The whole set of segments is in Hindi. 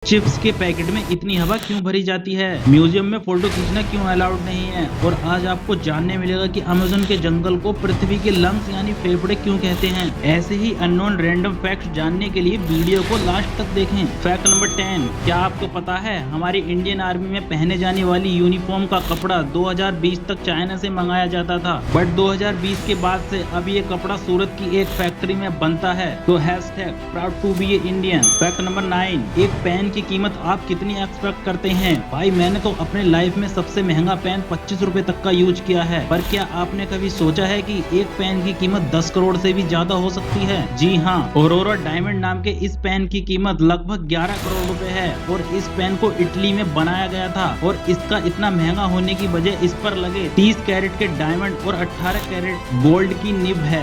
चिप्स के पैकेट में इतनी हवा क्यों भरी जाती है? म्यूजियम में फोटो खींचना क्यों अलाउड नहीं है? और आज आपको जानने मिलेगा कि अमेज़न के जंगल को पृथ्वी के लंग्स यानी फेफड़े क्यों कहते हैं। ऐसे ही अननोन रैंडम फैक्ट्स जानने के लिए वीडियो को लास्ट तक देखें। फैक्ट नंबर 10, क्या आपको पता है हमारी इंडियन आर्मी में पहने जाने वाली यूनिफॉर्म का कपड़ा 2020 तक चाइना से मंगाया जाता था, बट 2020 के बाद से अब ये कपड़ा सूरत की एक फैक्ट्री में बनता है। तो proud to be a Indian. Fact number 9, एक पेन की कीमत आप कितनी एक्सपेक्ट करते हैं? भाई मैंने तो अपने लाइफ में सबसे महंगा पेन 25 रुपए तक का यूज किया है, पर क्या आपने कभी सोचा है कि एक पेन की कीमत 10 करोड़ से भी ज्यादा हो सकती है? जी हाँ, ऑरोरा डायमंड नाम के इस पेन की कीमत लगभग 11 करोड़ रुपए है और इस पेन को इटली में बनाया गया था और इसका इतना महंगा होने की वजह इस पर लगे 30 कैरेट के डायमंड और 18 कैरेट गोल्ड की निब है।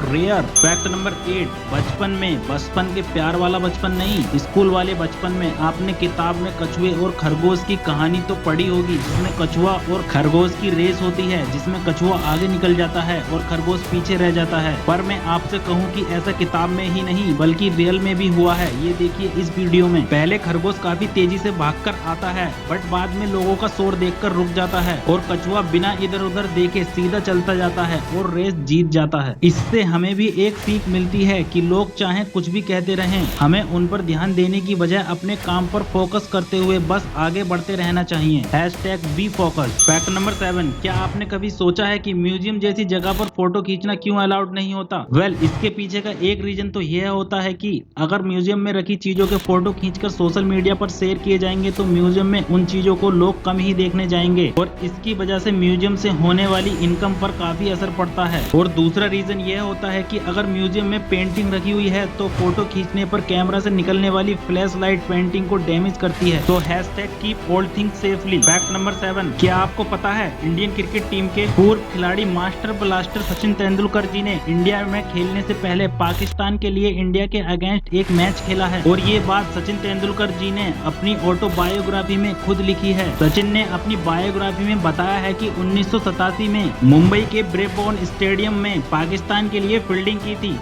#रेयर। फैक्ट नंबर 8, बचपन के प्यार वाला बचपन नहीं, स्कूल वाले बचपन में आपने किताब में कछुए और खरगोश की कहानी तो पढ़ी होगी, जिसमें कछुआ और खरगोश की रेस होती है, जिसमें कछुआ आगे निकल जाता है और खरगोश पीछे रह जाता है। पर मैं आपसे कहूं कि ऐसा किताब में ही नहीं बल्कि रियल में भी हुआ है। ये देखिए इस वीडियो में। पहले खरगोश काफी तेजी से भागकर आता है, बट बाद में लोगों का शोर देखकर रुक जाता है और कछुआ बिना इधर उधर देखे सीधा चलता जाता है और रेस जीत जाता है। इससे हमें भी एक सीख मिलती है कि लोग चाहे कुछ भी कहते रहें, हमें उन पर ध्यान देने की बजाय अपने काम पर फोकस करते हुए बस आगे बढ़ते रहना चाहिए। #B focus. फैक्ट नंबर 7, क्या आपने कभी सोचा है कि म्यूजियम जैसी जगह पर फोटो खींचना क्यों अलाउड नहीं होता? इसके पीछे का एक रीजन तो यह होता है कि अगर म्यूजियम में रखी चीजों के फोटो खींचकर सोशल मीडिया पर शेयर किए जाएंगे तो म्यूजियम में उन चीजों को लोग कम ही देखने जाएंगे और इसकी वजह से म्यूजियम से होने वाली इनकम पर काफी असर पड़ता है। और दूसरा रीजन यह होता है कि अगर म्यूजियम में पेंटिंग रखी हुई है तो फोटो खींचने पर कैमरा से निकलने वाली फ्लैश लाइट पेंटिंग को डैमेज करती है। तो #keep all things safely. Fact number 7, क्या आपको पता है इंडियन क्रिकेट टीम के पूर्व खिलाड़ी मास्टर ब्लास्टर सचिन तेंदुलकर जी ने इंडिया में खेलने से पहले पाकिस्तान के लिए इंडिया के अगेंस्ट एक मैच खेला है और ये बात सचिन तेंदुलकर जी ने अपनी ऑटोबायोग्राफी में खुद लिखी है। सचिन ने अपनी बायोग्राफी में बताया है कि 1987 में मुंबई के ब्रेबॉर्न स्टेडियम में पाकिस्तान के लिए फील्डिंग की थी।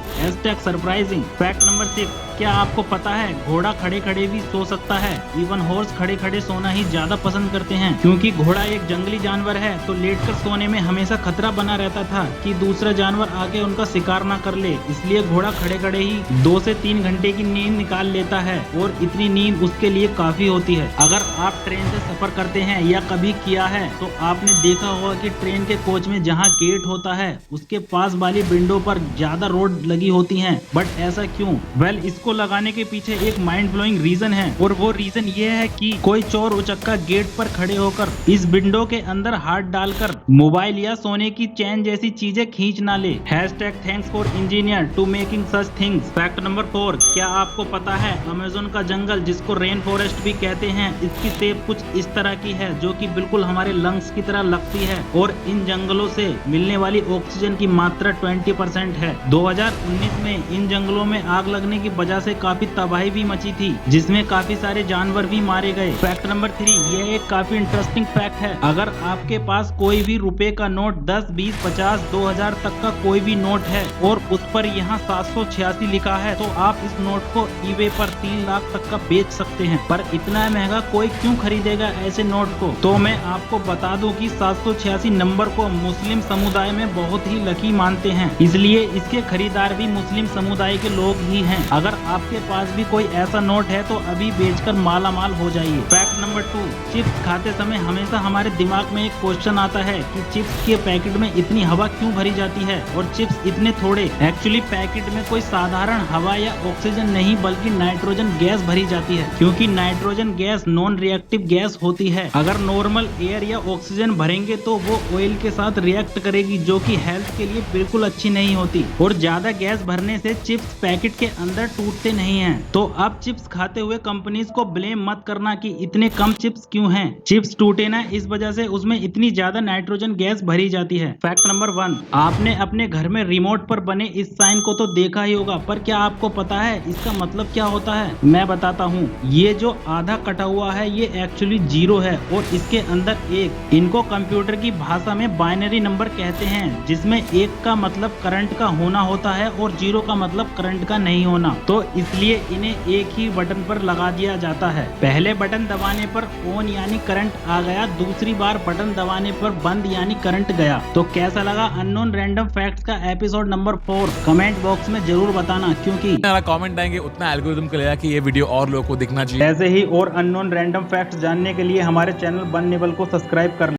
#सरप्राइजिंग। फैक्ट नंबर 6, क्या आपको पता है घोड़ा खड़े खड़े भी सो सकता है? इवन हॉर्स खड़े खड़े सोना ही ज्यादा पसंद करते हैं, क्योंकि घोड़ा एक जंगली जानवर है तो लेटकर सोने में हमेशा खतरा बना रहता था कि दूसरा जानवर आके उनका शिकार ना कर ले, इसलिए घोड़ा खड़े खड़े ही 2 से 3 घंटे की नींद निकाल लेता है और इतनी नींद उसके लिए काफी होती है। अगर आप ट्रेन से सफर करते हैं या कभी किया है तो आपने देखा होगा कि ट्रेन के कोच में जहाँ गेट होता है उसके पास वाली विंडो पर ज्यादा रोड लगी होती है, बट ऐसा क्यों? इसको लगाने के पीछे एक माइंड ब्लोइंग रीजन है और वो रीजन ये है कि कोई चोर उचक्का गेट पर खड़े होकर इस विंडो के अंदर हाथ डालकर मोबाइल या सोने की चैन जैसी चीजें खींच ना ले। #Thanks for engineer to making such things. Fact number 4, क्या आपको पता है अमेज़न का जंगल जिसको रेन फॉरेस्ट भी कहते हैं, इसकी शेप कुछ इस तरह की है जो कि बिल्कुल हमारे लंग्स की तरह लगती है और इन जंगलों से मिलने वाली ऑक्सीजन की मात्रा 20% है। 2019 में इन जंगलों में आग लगने की वजह से काफी तबाही भी मची थी, जिसमें काफी सारे जानवर भी मारे गए। फैक्ट नंबर 3, ये एक काफी इंटरेस्टिंग फैक्ट है। अगर आपके पास कोई भी रुपए का नोट 10, 20, 50, 2000 तक का कोई भी नोट है और उस पर यहाँ 786 लिखा है तो आप इस नोट को ईबे पर 3 लाख तक का बेच सकते हैं। पर इतना महंगा कोई क्यों खरीदेगा ऐसे नोट को? तो मैं आपको बता दूं कि 786 नंबर को मुस्लिम समुदाय में बहुत ही लकी मानते हैं, इसलिए इसके खरीदार भी मुस्लिम समुदाय के लोग ही हैं। अगर आपके पास भी कोई ऐसा नोट है तो अभी बेचकर माला माल हो जाइए। फैक्ट नंबर 2, चिप्स खाते समय हमेशा हमारे दिमाग में एक क्वेश्चन आता है कि चिप्स के पैकेट में इतनी हवा क्यों भरी जाती है और चिप्स इतने थोड़े? एक्चुअली पैकेट में कोई साधारण हवा या ऑक्सीजन नहीं बल्कि नाइट्रोजन गैस भरी जाती है, क्योंकि nitrogen gas non reactive gas होती है। अगर नॉर्मल एयर या ऑक्सीजन भरेंगे तो वो ऑयल के साथ रिएक्ट करेगी, जो कि हेल्थ के लिए बिल्कुल अच्छी नहीं होती और ज्यादा गैस भरने से चिप्स पैकेट के अंदर टूटते नहीं हैं। तो अब चिप्स खाते हुए कंपनीज को ब्लेम मत करना कि इतने कम चिप्स क्यों हैं। चिप्स टूटे ना इस वजह से उसमें इतनी ज्यादा नाइट्रोजन गैस भरी जाती है। फैक्ट नंबर 1, आपने अपने घर में रिमोट पर बने इस साइन को तो देखा ही होगा, पर क्या आपको पता है इसका मतलब क्या होता है? मैं बताता हूँ। ये जो आधा कटा हुआ है ये एक्चुअली 0 है और इसके अंदर 1। इनको कंप्यूटर की भाषा में बाइनरी नंबर कहते हैं, जिसमें 1 का मतलब करंट का होना होता है और 0 का मतलब करंट का नहीं होना। तो तो इसलिए इन्हें एक ही बटन पर लगा दिया जाता है। पहले बटन दबाने पर ऑन यानी करंट आ गया, दूसरी बार बटन दबाने पर बंद यानी करंट गया। तो कैसा लगा अननोन रैंडम फैक्ट्स का एपिसोड नंबर 4? कमेंट बॉक्स में जरूर बताना, क्योंकि कमेंट आएंगे उतना एल्गोरिथम करेगा कि ये वीडियो और लोगों को दिखना चाहिए। ऐसे ही और अननोन रैंडम फैक्ट्स जानने के लिए हमारे चैनल वन नेबल को सब्सक्राइब कर